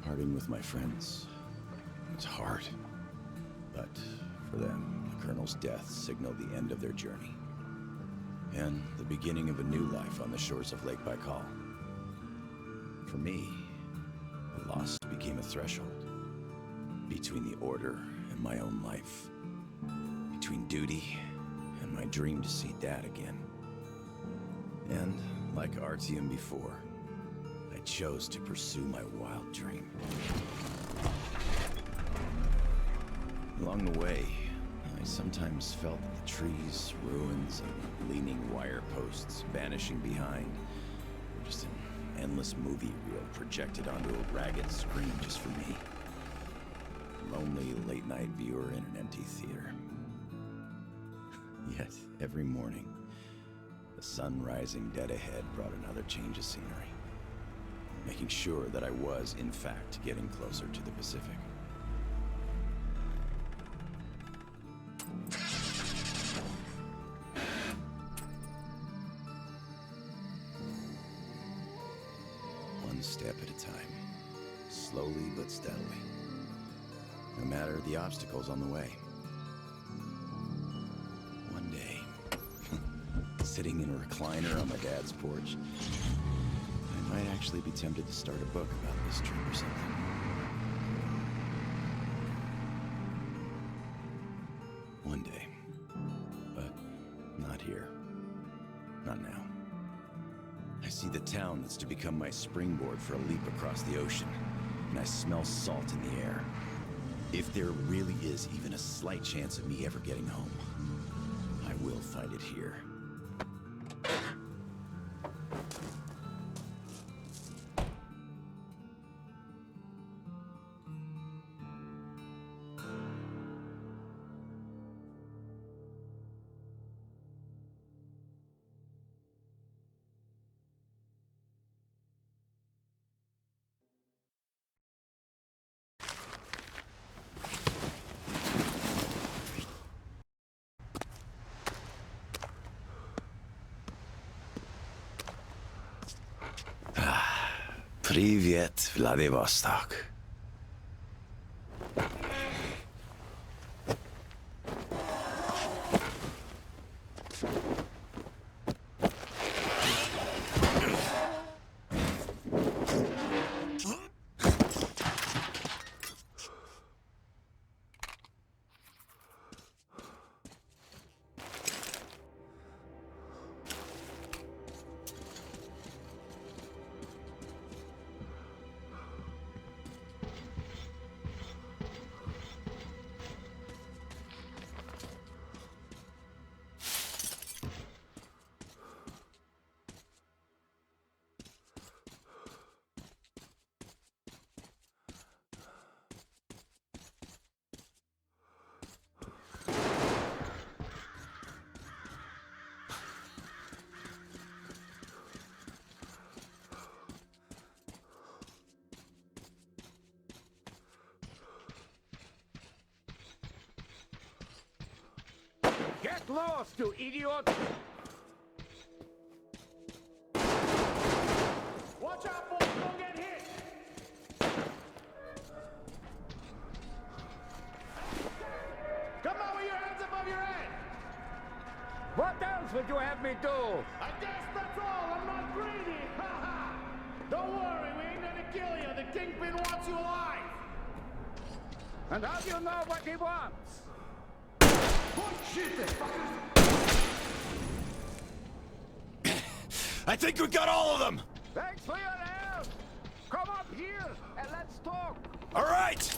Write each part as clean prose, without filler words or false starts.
Parting with my friends was hard, but for them, the Colonel's death signaled the end of their journey, and the beginning of a new life on the shores of Lake Baikal. For me, the loss became a threshold between the Order and my own life, between duty and my dream to see Dad again. And like Artyom before, I chose to pursue my wild dream. Along the way, I sometimes felt that the trees, ruins, and leaning wire posts vanishing behind were just an endless movie reel projected onto a ragged screen just for me. A lonely late-night viewer in an empty theater. Yet, every morning, the sun rising dead ahead brought another change of scenery, making sure that I was, in fact, getting closer to the Pacific. One step at a time, slowly but steadily, no matter the obstacles on the way. One day, sitting in a recliner on my dad's porch, I might actually be tempted to start a book about this trip or something. One day. But not here. Not now. I see the town that's to become my springboard for a leap across the ocean, and I smell salt in the air. If there really is even a slight chance of me ever getting home, I will find it here. Привет, Vladivostok. Get lost, you idiot! Watch out, boys! Don't get hit! Come on with your hands above your head! What else would you have me do? I guess that's all! I'm not greedy! Ha ha! Don't worry, we ain't gonna kill you! The Kingpin wants you alive! And how do you know what he wants? I think we got all of them! Thanks for your help! Come up here and let's talk! All right!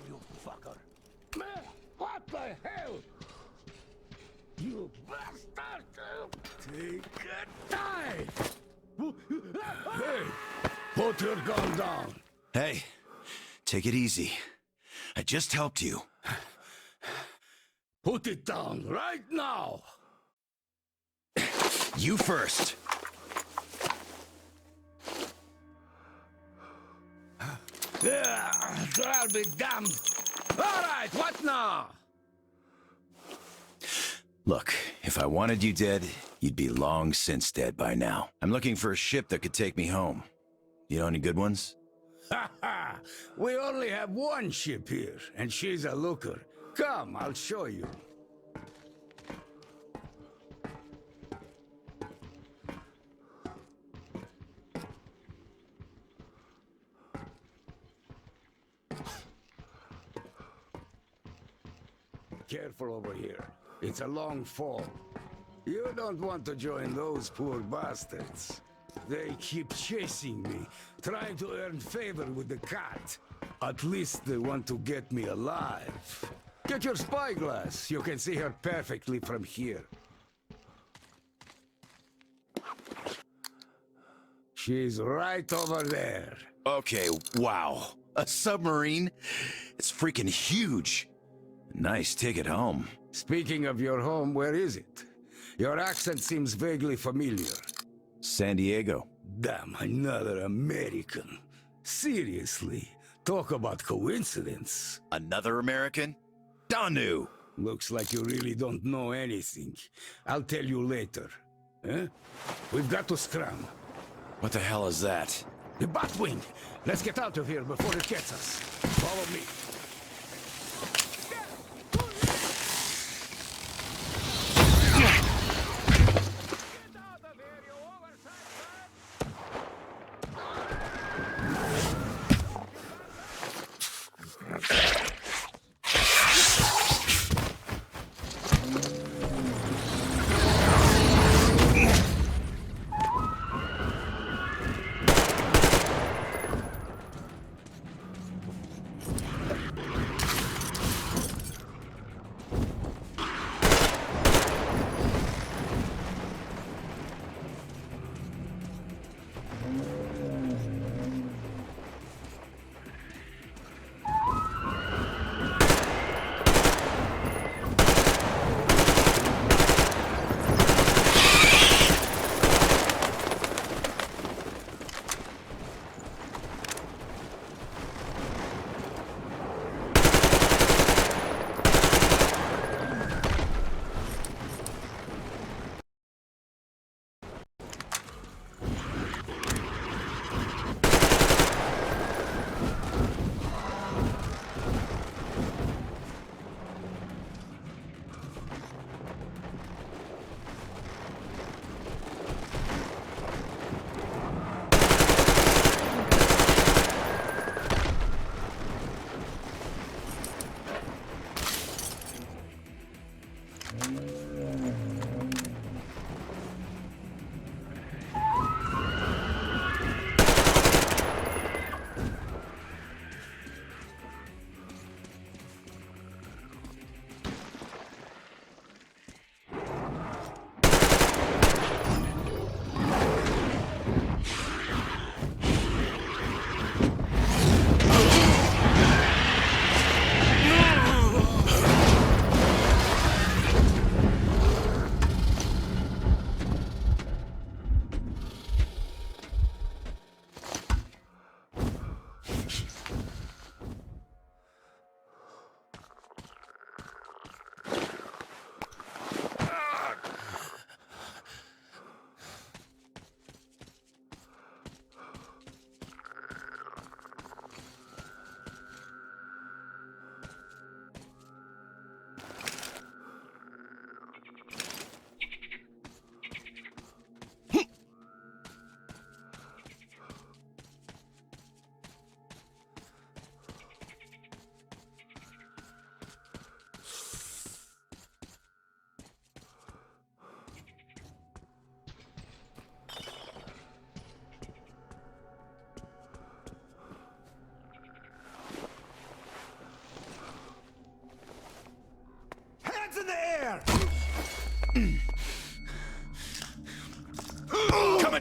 You fucker! What? the hell? You bastard! Take a dive! Hey! Put your gun down! Hey, take it easy. I just helped you. Put it down right now! You first. Yeah, I'll be damned. All right, what now? Look, if I wanted you dead, you'd be long since dead by now. I'm looking for a ship that could take me home. You know any good ones? Ha ha! We only have one ship here, and she's a looker. Come, I'll show you. Careful over here. It's a long fall. You don't want to join those poor bastards. They keep chasing me, trying to earn favor with the cat. At least they want to get me alive. Get your spyglass. You can see her perfectly from here. She's right over there. Okay, wow. A submarine? It's freaking huge. Nice ticket home. Speaking of your home, where is it? Your accent seems vaguely familiar. San Diego. Damn, another American. Seriously, talk about coincidence. Another American? Danu! Looks like you really don't know anything. I'll tell you later. Huh? We've got to scram. What the hell is that? The Batwing! Let's get out of here before it gets us. Follow me.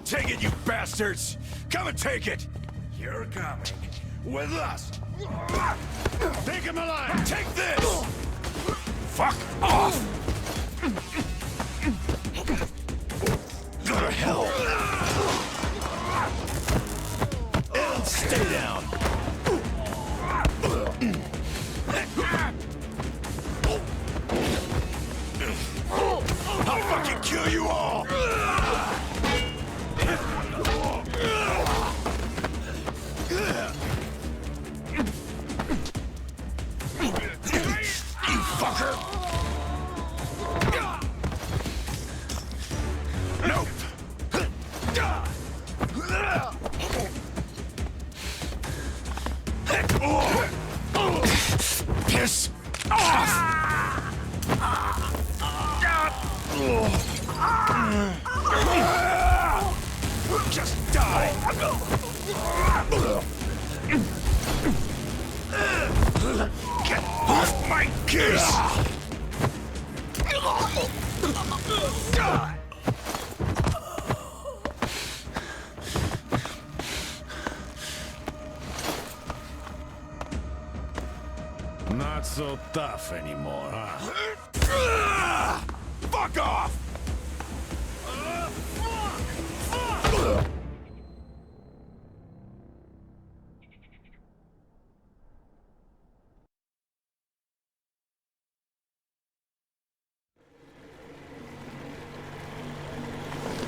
Take it, you bastards! Come and take it! You're coming with us! Take him alive! Take this! Fuck off! Go to hell! And stay down! I'll fucking kill you all! You fucker! Nope! Piss off! Just die! Get off my case! Not so tough anymore, huh? Fuck off!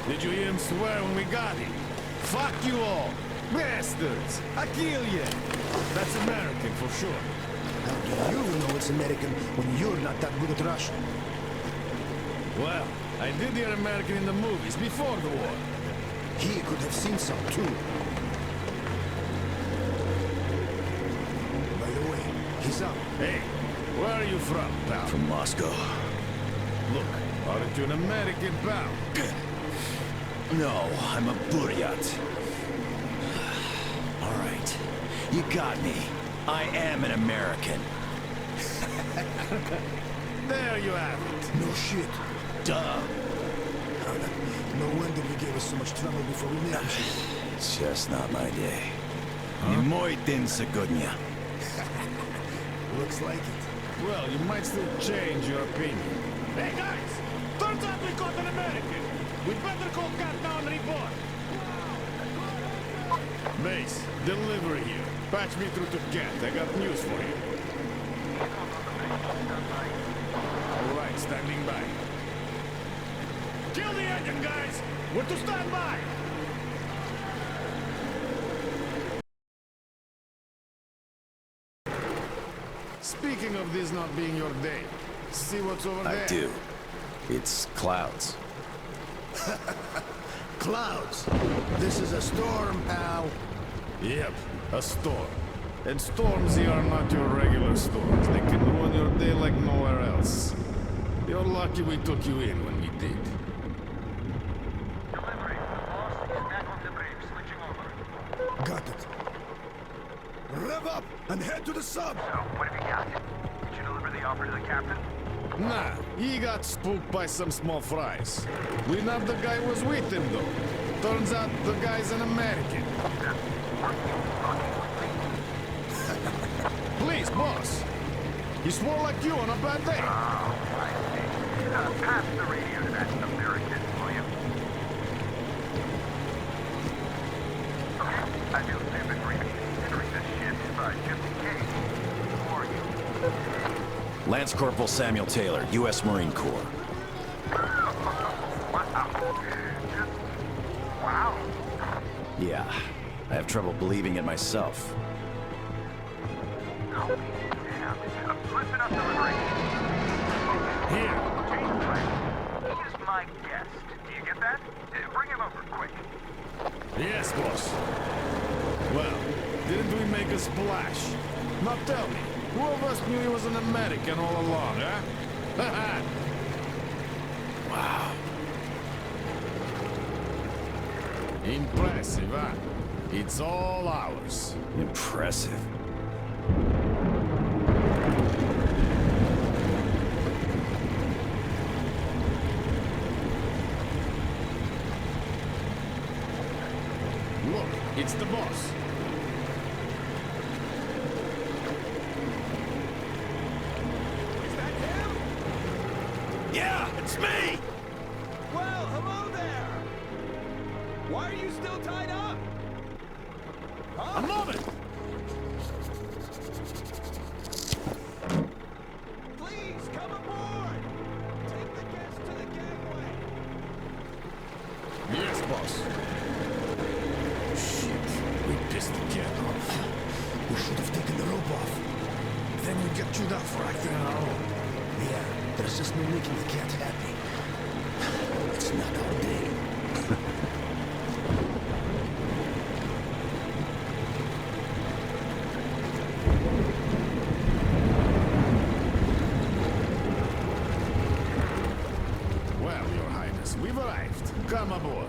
Did you hear him swear when we got him? Fuck you all! Bastards! I kill you! That's American for sure. How do you know it's American when you're not that good at Russian? Well, I did hear American in the movies before the war. He could have seen some too. By the way, he's up. Hey, where are you from, pal? From Moscow. Look, aren't you an American, pal? No, I'm a Buryat. All right, you got me. I am an American. There you have it. No shit. Duh. No wonder you gave us so much trouble before we met. It's just not my day. Не мой день сегодня. Looks like it. Well, you might still change your opinion. Hey guys! Turns out we caught an American! We'd better call Cat down report! Base, delivery here. Patch me through to Cat. I got news for you. All right, standing by. Kill the engine, guys! We're to stand by! Speaking of this not being your day, see what's over there? I do. It's clouds. Clouds. This is a storm, pal. Yep, a storm. And storms here are not your regular storms. They can ruin your day like nowhere else. You're lucky we took you in when we did. Delivery. Boss, back on the brakes. Switching over. Got it. Rev up and head to the sub. So, what have you got? Did you deliver the offer to the captain? Nah, he got spooked by some small fries. We nabbed the guy who was with him, though. Turns out the guy's an American. Please, boss. He swore like you on a bad day. Oh, I see. Pass the radio to that American, will you? Okay, I do say the Green considering this shit, but just in case. Who are you? Lance Corporal Samuel Taylor, U.S. Marine Corps. Wow. Just... wow. Yeah, I have trouble believing it myself. Oh, damn. Listen up, delivery. Here. Change plan. He's my guest. Do you get that? Bring him over, quick. Yes, boss. Well, didn't we make a splash? Now tell me, who of us knew he was an American all along, huh? Wow. Impressive, huh? It's all ours. Impressive. We should have taken the rope off. Then we get chewed up for acting on our own. Yeah, there's just no making the cat happy. It's not our day. Well, Your Highness, we've arrived. Come aboard.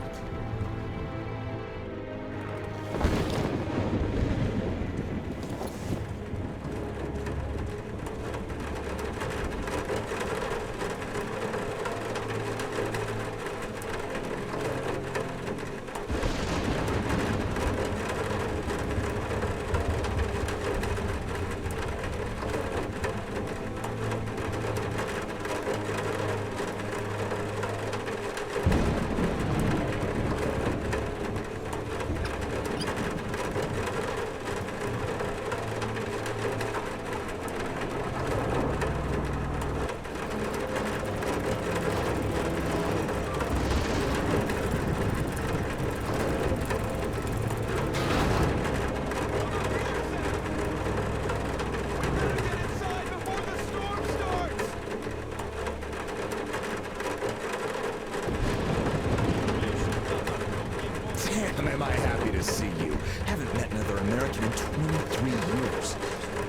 Damn, am I happy to see you. Haven't met another American in 23 years.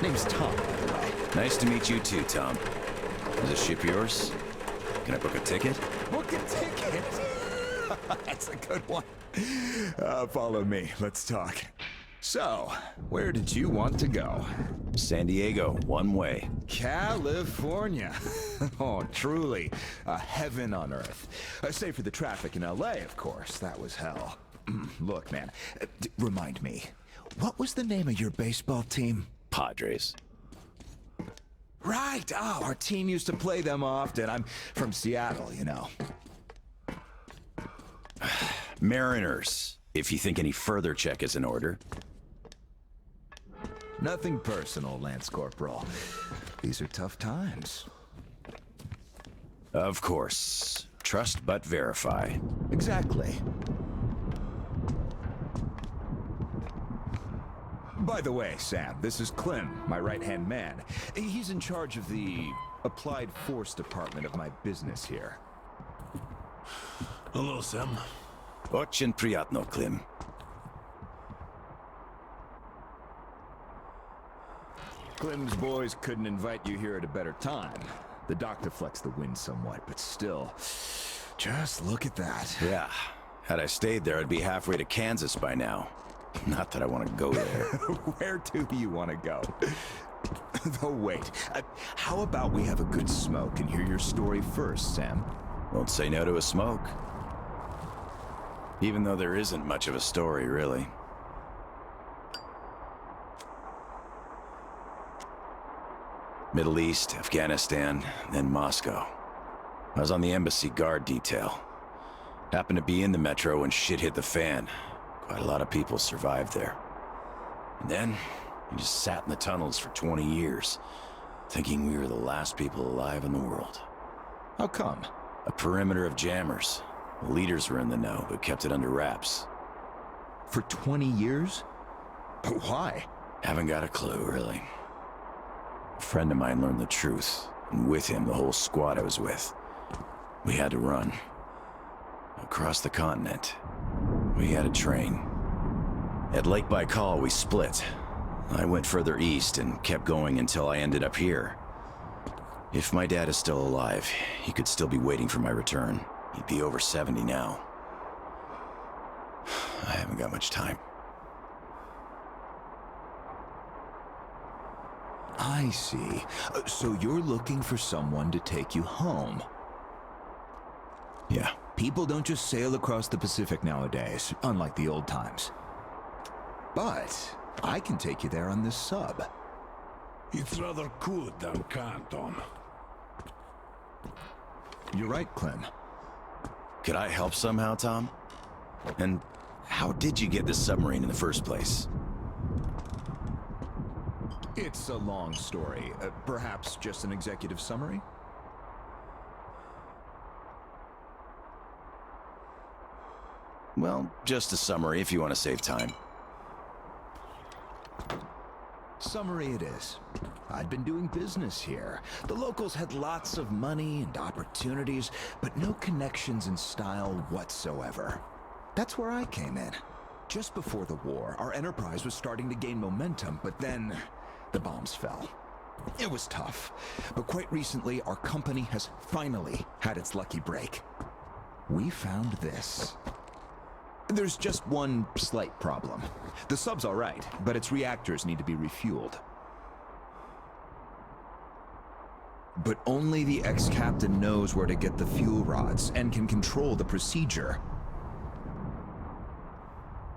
Name's Tom, by the way. Nice to meet you too, Tom. Is this ship yours? Can I book a ticket? Book a ticket? That's a good one. Follow me. Let's talk. So, where did you want to go? San Diego, one way. California. Oh, truly a heaven on earth. Save for the traffic in LA, of course. That was hell. Look, man, remind me, what was the name of your baseball team? Padres. Right. Oh, our team used to play them often. I'm from Seattle, you know. Mariners, if you think any further check is in order. Nothing personal, Lance Corporal. These are tough times. Of course. Trust but verify. Exactly. By the way, Sam, this is Clem, my right-hand man. He's in charge of the Applied Force department of my business here. Hello, Sam. Очень приятно, Klim. Clem's boys couldn't invite you here at a better time. The dock deflects the wind somewhat, but still, just look at that. Yeah. Had I stayed there, I'd be halfway to Kansas by now. Not that I want to go there. Where do you want to go? Though wait, how about we have a good smoke and hear your story first, Sam? Won't say no to a smoke. Even though there isn't much of a story, really. Middle East, Afghanistan, then Moscow. I was on the embassy guard detail. Happened to be in the metro when shit hit the fan. Quite a lot of people survived there. And then, we just sat in the tunnels for 20 years, thinking we were the last people alive in the world. How come? A perimeter of jammers. The leaders were in the know, but kept it under wraps. For 20 years? But why? Haven't got a clue, really. A friend of mine learned the truth, and with him, the whole squad I was with. We had to run. Across the continent. We had a train. At Lake Baikal, we split. I went further east and kept going until I ended up here. If my dad is still alive, he could still be waiting for my return. He'd be over 70 now. I haven't got much time. I see. So you're looking for someone to take you home. Yeah. People don't just sail across the Pacific nowadays, unlike the old times. But I can take you there on this sub. It's rather good than can't, Tom. You're right, Clem. Could I help somehow, Tom? And how did you get this submarine in the first place? It's a long story. Perhaps just an executive summary? Well, just a summary if you want to save time. summary it is. I'd been doing business here. The locals had lots of money and opportunities, but no connections in style whatsoever. That's where I came in. Just before the war, our enterprise was starting to gain momentum, but then the bombs fell. It was tough, but quite recently, our company has finally had its lucky break. We found this. There's just one slight problem. The sub's all right, but its reactors need to be refueled. But only the ex-captain knows where to get the fuel rods and can control the procedure.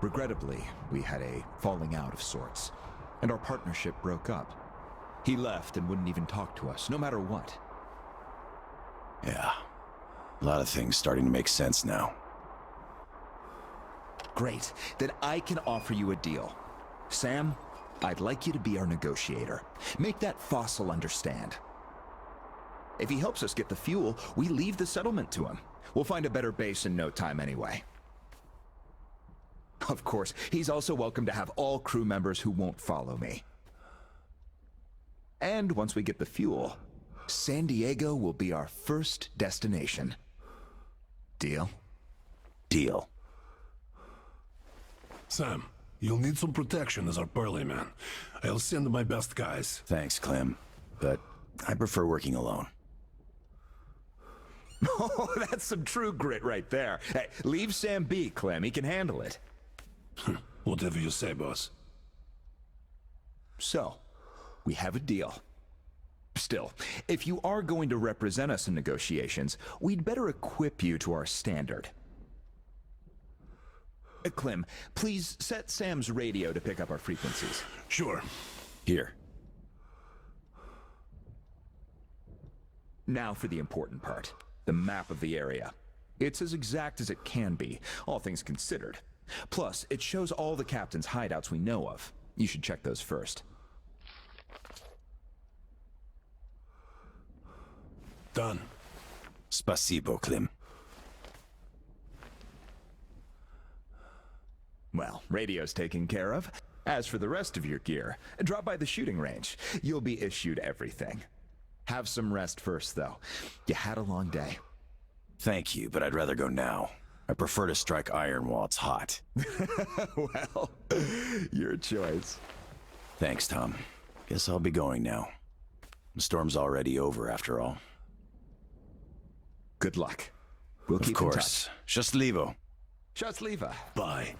Regrettably, we had a falling out of sorts, and our partnership broke up. He left and wouldn't even talk to us, no matter what. Yeah. A lot of things starting to make sense now. Great. Then I can offer you a deal. Sam, I'd like you to be our negotiator. Make that fossil understand. If he helps us get the fuel, we leave the settlement to him. We'll find a better base in no time anyway. Of course, he's also welcome to have all crew members who won't follow me. And once we get the fuel, San Diego will be our first destination. Deal? Deal. Sam, you'll need some protection as our burly man. I'll send my best guys. Thanks, Clem. But I prefer working alone. Oh, that's some true grit right there. Hey, leave Sam be, Clem. He can handle it. Whatever you say, boss. So, we have a deal. Still, if you are going to represent us in negotiations, we'd better equip you to our standard. Clem, please set Sam's radio to pick up our frequencies. Sure. Here. Now for the important part. The map of the area. It's as exact as it can be, all things considered. Plus, it shows all the captain's hideouts we know of. You should check those first. Done. Spasibo, Clem. Well, radio's taken care of. As for the rest of your gear, drop by the shooting range. You'll be issued everything. Have some rest first, though. You had a long day. Thank you, but I'd rather go now. I prefer to strike iron while it's hot. Well, your choice. Thanks, Tom. Guess I'll be going now. The storm's already over, after all. Good luck. We'll keep in touch. Счастливо. Счастливо. Bye.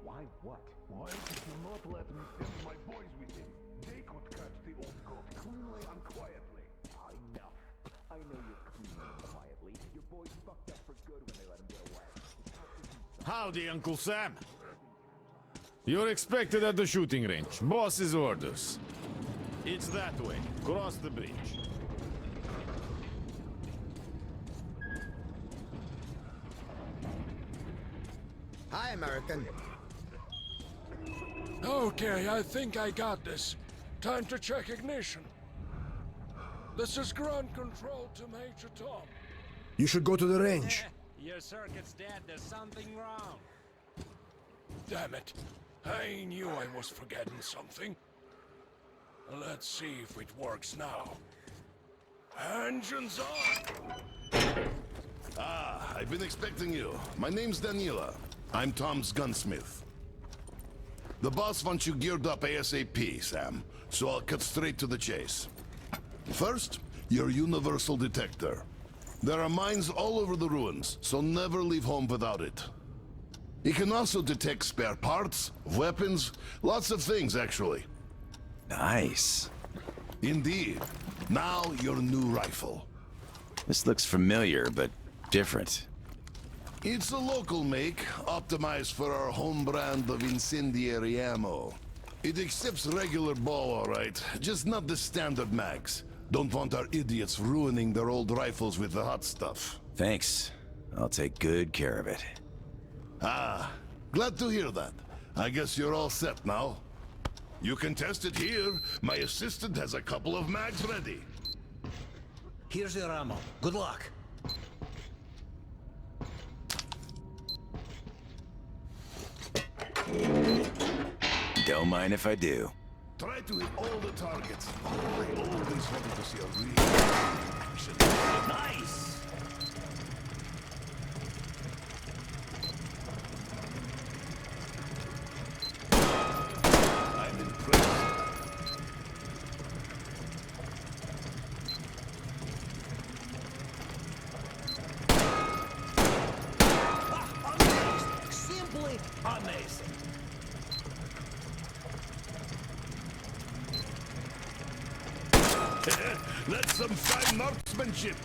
Why what? Why did you not let me send my boys with him? They could catch the old goat cleanly and quietly. I know you're cleanly and quietly. Your boys fucked up for good when they let him get away. Howdy, Uncle Sam. You're expected at the shooting range. Boss's orders. It's that way. Cross the bridge. Hi, American. Okay, I think I got this. Time to check ignition. This is ground control to Major Tom. You should go to the range. Your circuit's dead. There's something wrong. Damn it. I knew I was forgetting something. Let's see if it works now. Engines on! Ah, I've been expecting you. My name's Daniela. I'm Tom's gunsmith. The boss wants you geared up ASAP, Sam, so I'll cut straight to the chase. First, your universal detector. There are mines all over the ruins, so never leave home without it. It can also detect spare parts, weapons, lots of things, actually. Nice. Indeed. Now, your new rifle. This looks familiar, but different. It's a local make, optimized for our home brand of incendiary ammo. It accepts regular ball, all right, just not the standard mags. Don't want our idiots ruining their old rifles with the hot stuff. Thanks. I'll take good care of it. Ah, glad to hear that. I guess you're all set now. You can test it here. My assistant has a couple of mags ready. Here's your ammo. Good luck. Don't mind if I do. Try to hit all the targets. I always wanted to see a real action. Nice! I'm impressed. Amazing! Simply amazing! That's some fine marksmanship.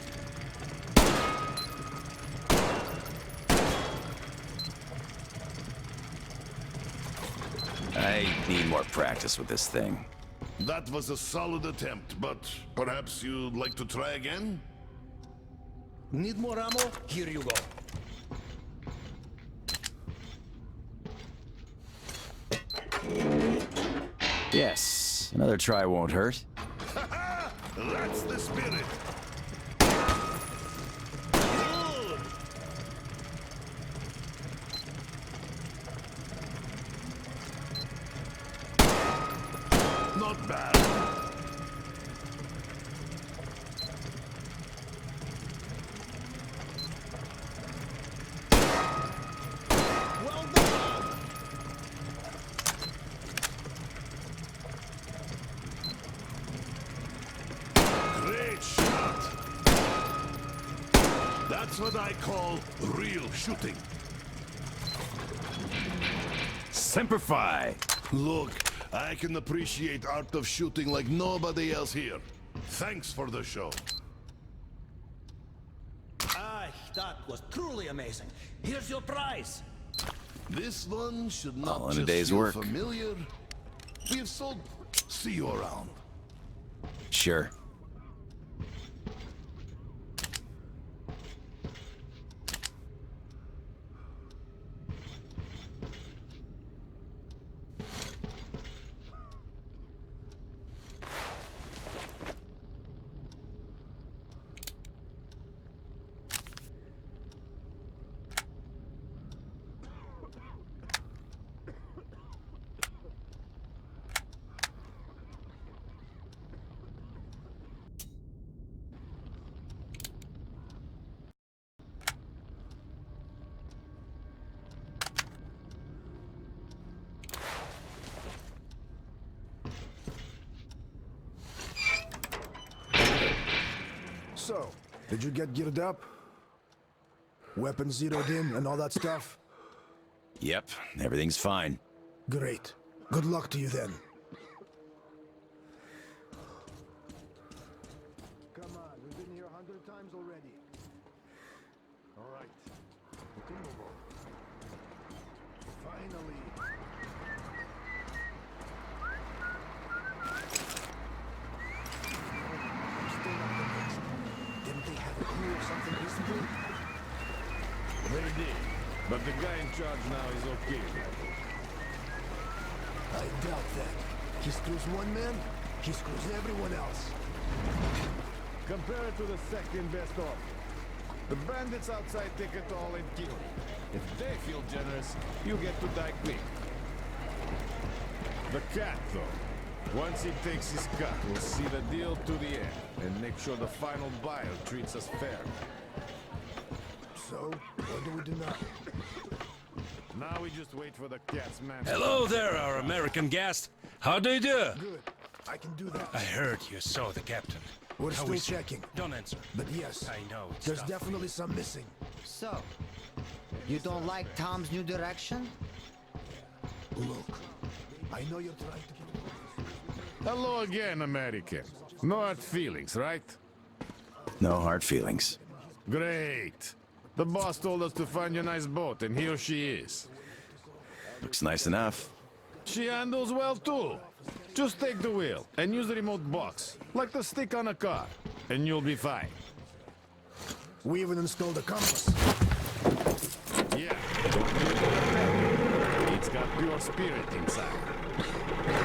I need more practice with this thing. That was a solid attempt, but perhaps you'd like to try again? Need more ammo? Here you go. Yes, another try won't hurt. That's the spirit. Good. Not bad. Well done! Great shot. That's what I call real shooting. Semper Fi! Look, I can appreciate art of shooting like nobody else here. Thanks for the show. Aye, that was truly amazing. Here's your prize. This one should not All in a just day's feel work. familiar. We have sold. See you around. Sure. So, did you get geared up? Weapons zeroed in and all that stuff? Yep, everything's fine. Great. Good luck to you then. Come on, we've been here 100 times already. All right. Continuable. Finally. I'm still not convinced. Didn't they have a clue or something recently? They did. But the guy in charge now is okay. I doubt that. He screws one man, he screws everyone else. Compare it to the second best offer. The bandits outside take it all and kill you. If they feel generous, you get to die quick. The cat, though. Once he takes his cut, we'll see the deal to the end and make sure the final buyer treats us fairly. So, what do we do now? Now we just wait for the cat's man. Hello there, our American guest. How do you do? Good. I can do that. I heard you saw the captain. We're How still is he? checking. Don't answer. But yes, I know it's there's tough. definitely some missing. So, you don't like Tom's new direction? Look, I know you're trying to... Hello again, American. No hard feelings, right? No hard feelings. Great. The boss told us to find you a nice boat, and here she is. Looks nice enough. She handles well, too. Just take the wheel and use the remote box, like the stick on a car, and you'll be fine. We even installed a compass. Yeah. It's got pure spirit inside.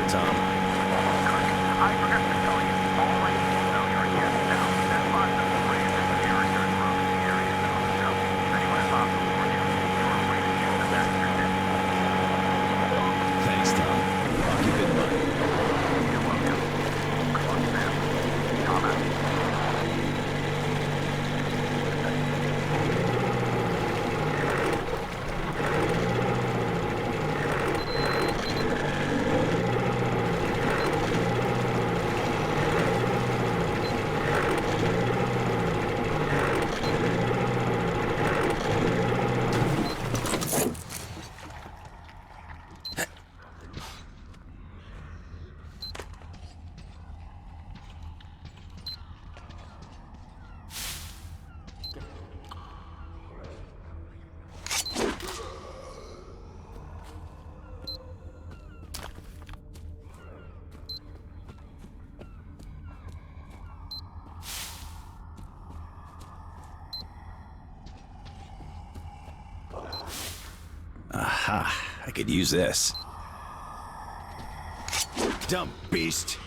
there, Tom. I forgot to tell you, all my people know you're a guest now. That lots of players and characters from the area now, so if anyone is hostile for you, you're free to use the master disc. Thanks, Tom. I'll keep it in mind. You're welcome. Good luck, Sam. Tom out. Aha, I could use this. Dumb beast.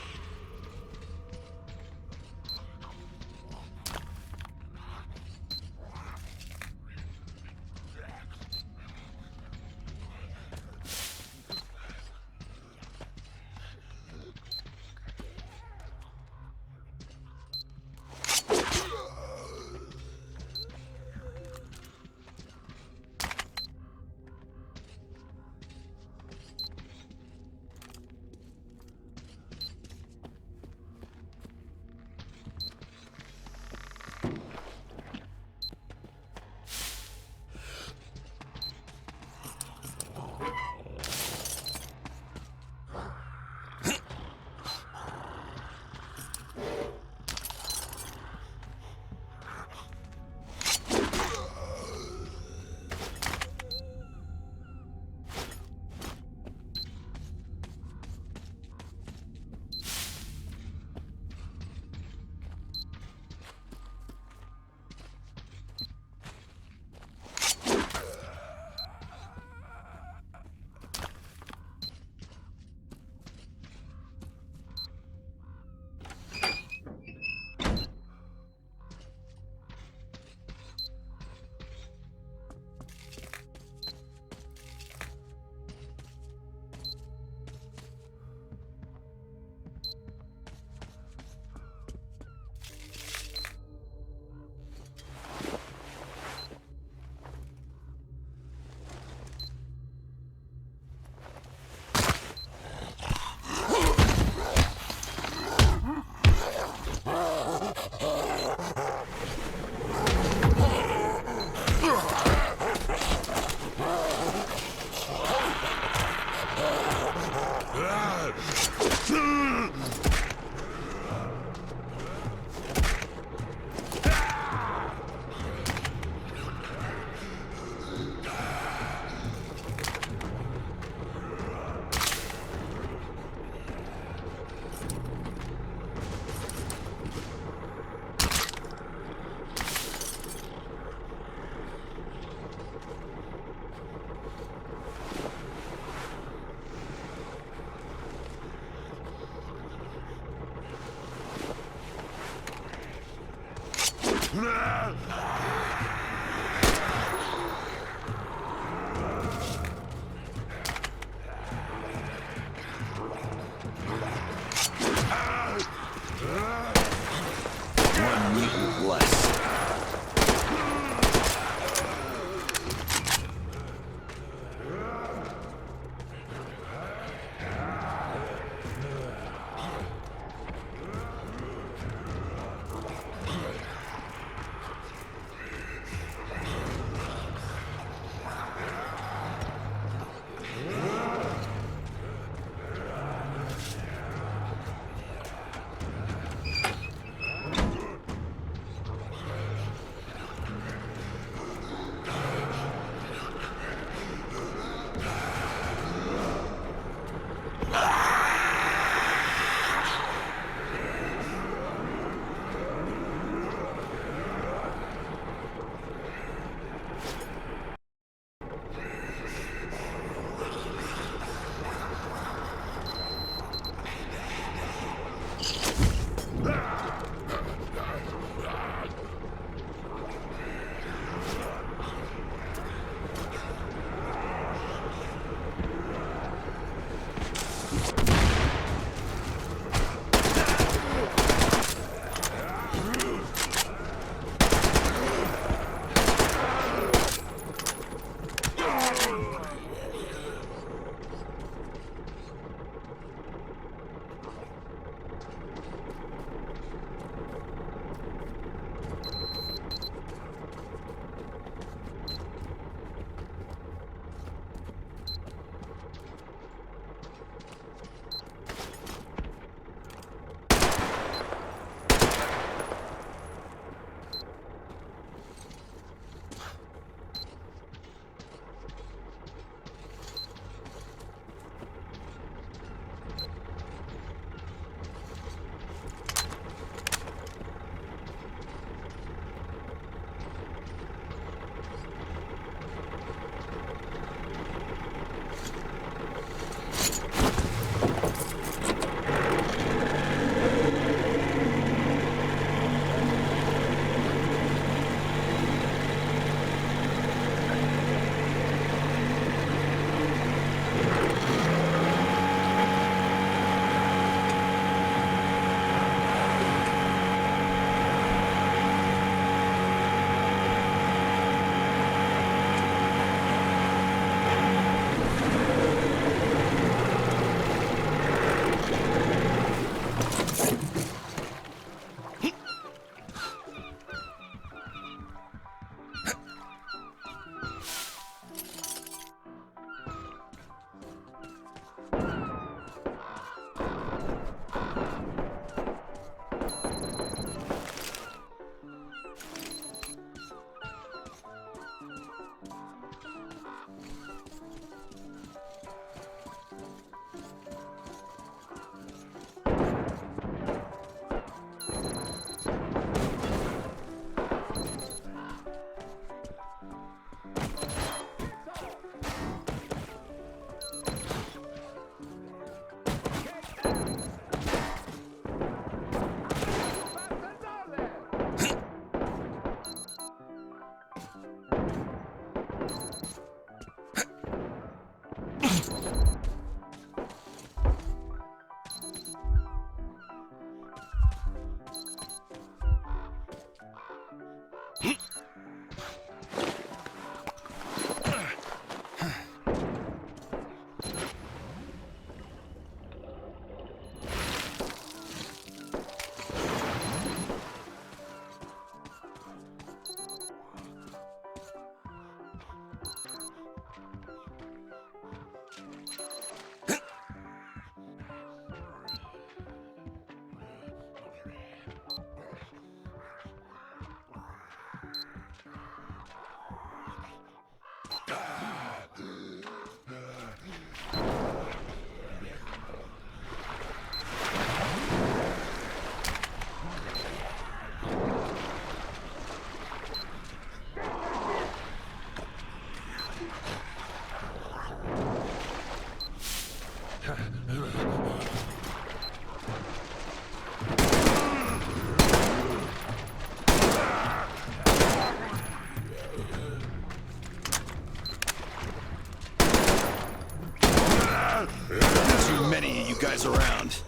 guys around.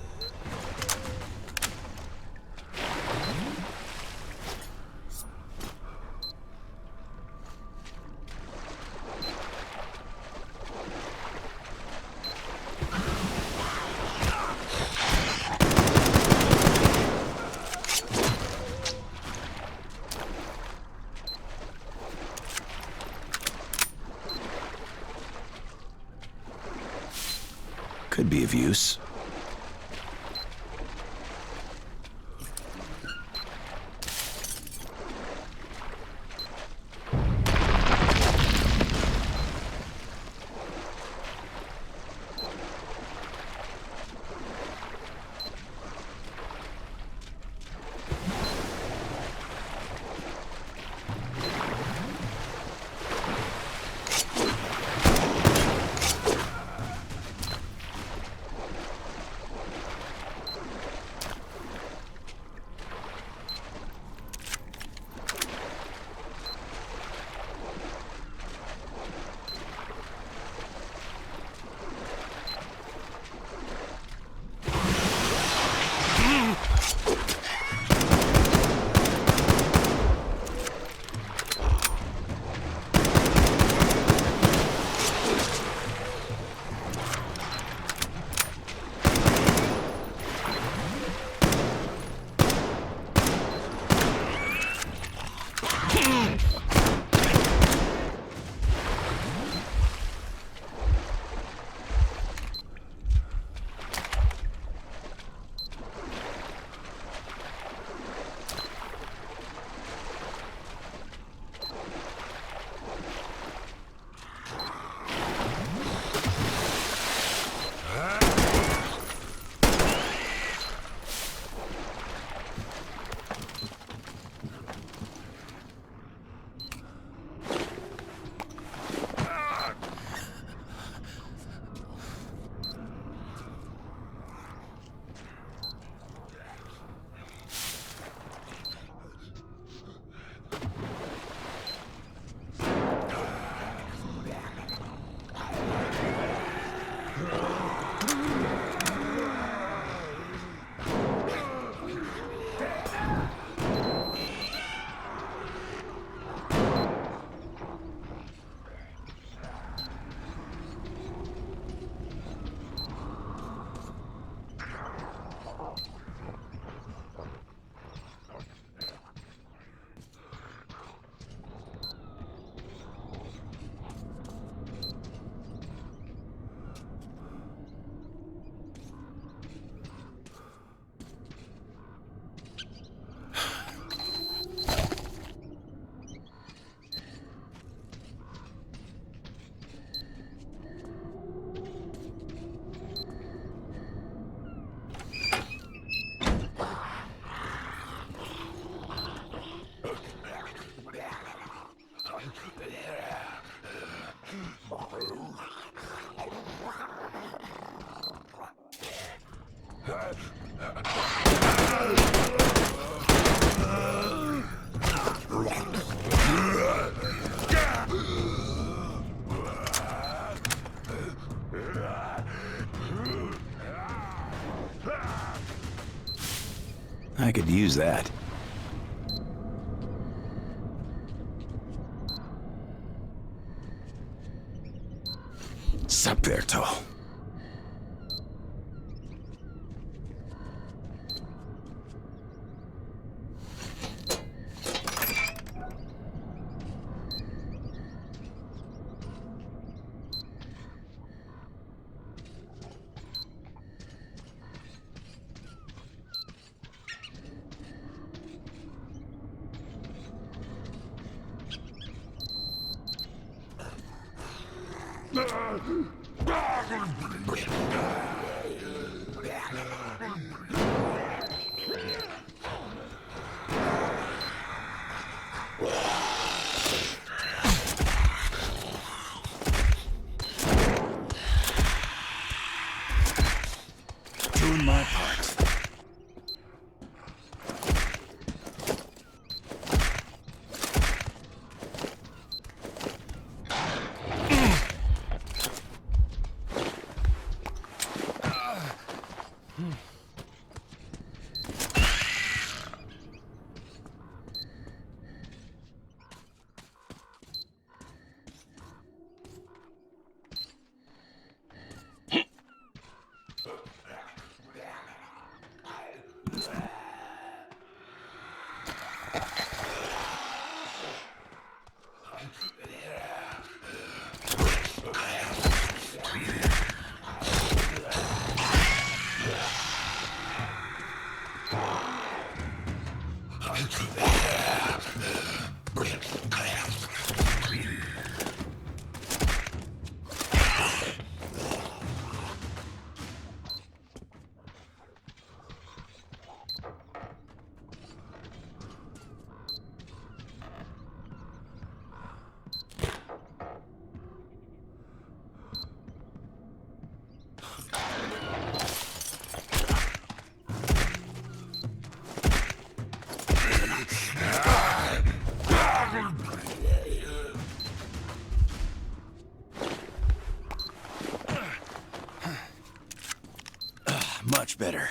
Could be of use. I could use that. Sup there, Tall. Doing my part. Much better.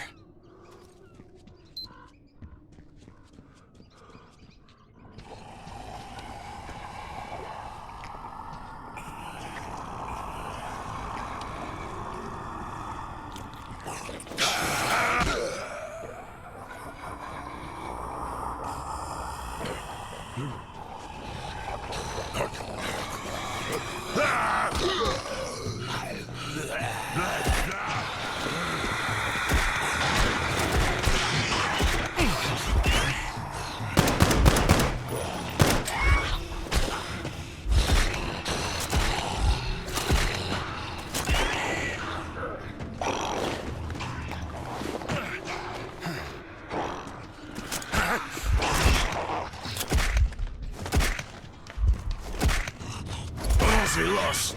Lost.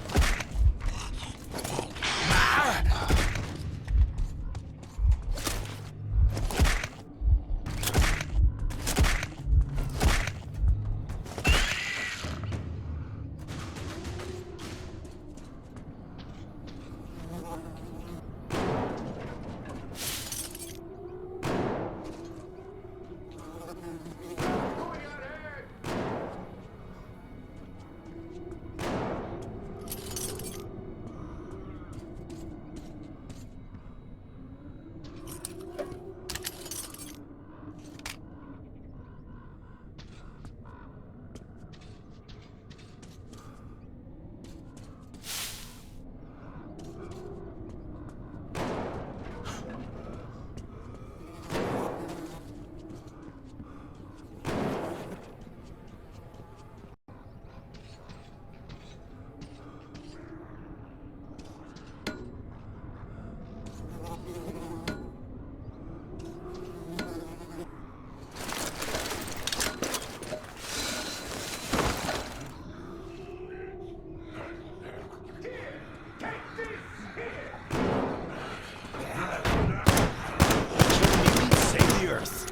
Save the Earth.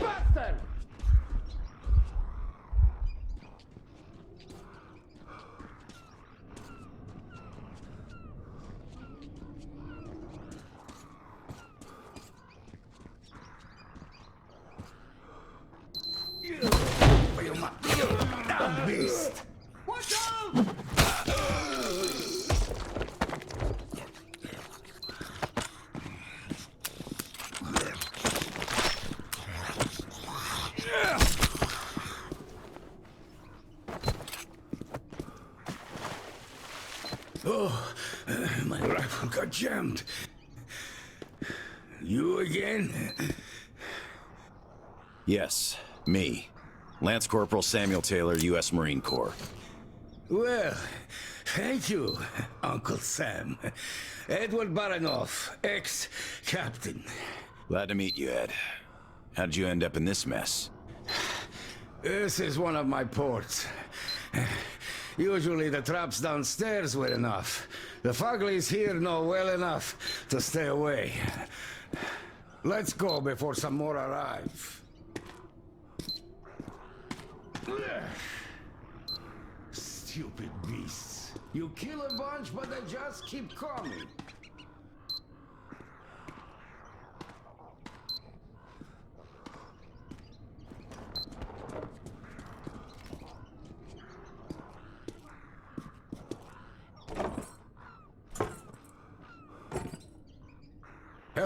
Bastard! Beast! Watch out! Oh, my rifle got jammed. You again? Yes, me. Lance Corporal Samuel Taylor, U.S. Marine Corps. Well, thank you, Uncle Sam. Edward Baranoff, ex-captain. Glad to meet you, Ed. How'd you end up in this mess? This is one of my ports. Usually the traps downstairs were enough. The Fuglies here know well enough to stay away. Let's go before some more arrive. Stupid beasts. You kill a bunch, but they just keep coming.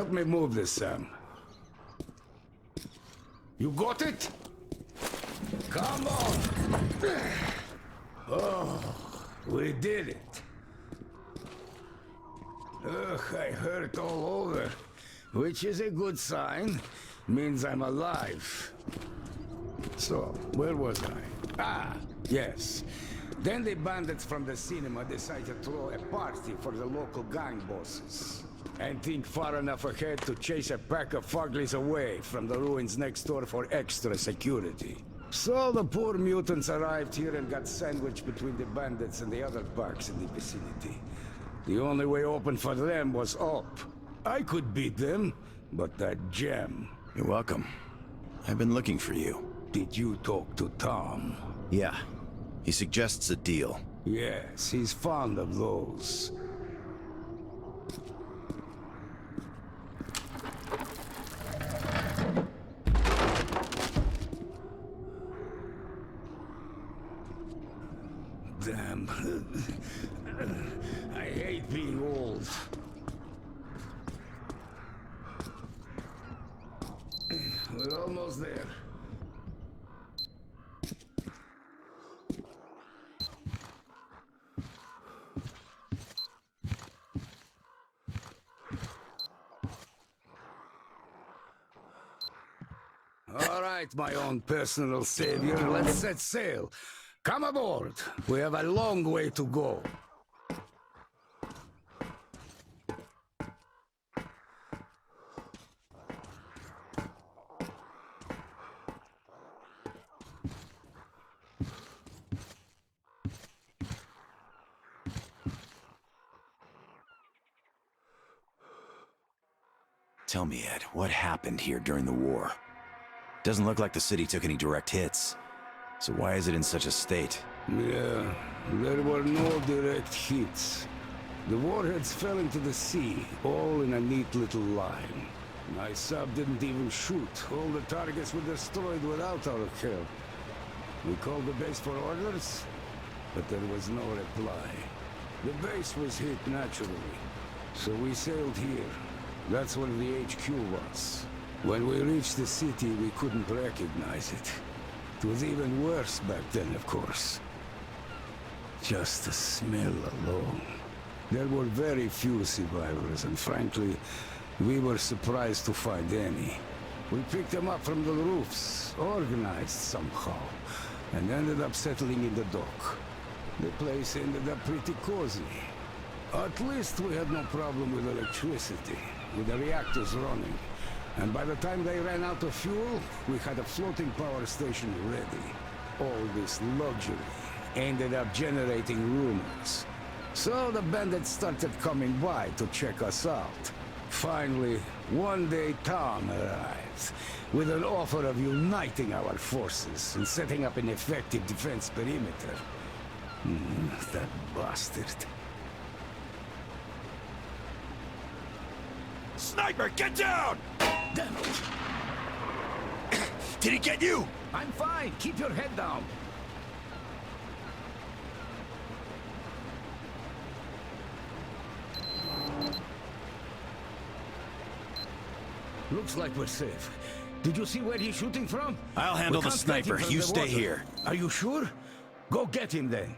Help me move this, Sam. You got it? Come on! Oh, we did it. Ugh, I hurt all over, which is a good sign. Means I'm alive. So, where was I? Ah, yes. Then the bandits from the cinema decided to throw a party for the local gang bosses. And think far enough ahead to chase a pack of fuglies away from the ruins next door for extra security. So the poor mutants arrived here and got sandwiched between the bandits and the other packs in the vicinity. The only way open for them was up. I could beat them, but that gem... You're welcome. I've been looking for you. Did you talk to Tom? Yeah. He suggests a deal. Yes, he's fond of those. Damn. I hate being old. We're almost there. All right, my own personal savior, let's set sail. Come aboard. We have a long way to go. Tell me, Ed, what happened here during the war? Doesn't look like the city took any direct hits. So why is it in such a state? Yeah, there were no direct hits. The warheads fell into the sea, all in a neat little line. My sub didn't even shoot. All the targets were destroyed without our help. We called the base for orders, but there was no reply. The base was hit naturally, so we sailed here. That's where the HQ was. When we reached the city, we couldn't recognize it. It was even worse back then, of course. Just the smell alone. There were very few survivors, and frankly, we were surprised to find any. We picked them up from the roofs, organized somehow, and ended up settling in the dock. The place ended up pretty cozy. At least we had no problem with electricity, with the reactors running. And by the time they ran out of fuel, we had a floating power station ready. All this luxury ended up generating rumors. So the bandits started coming by to check us out. Finally, one day Tom arrived, with an offer of uniting our forces and setting up an effective defense perimeter. That bastard. Sniper, get down! Damn it! Did he get you? I'm fine. Keep your head down. Looks like we're safe. Did you see where he's shooting from? I'll handle We the can't get him sniper. from You the stay water. here. Are you sure? Go get him then.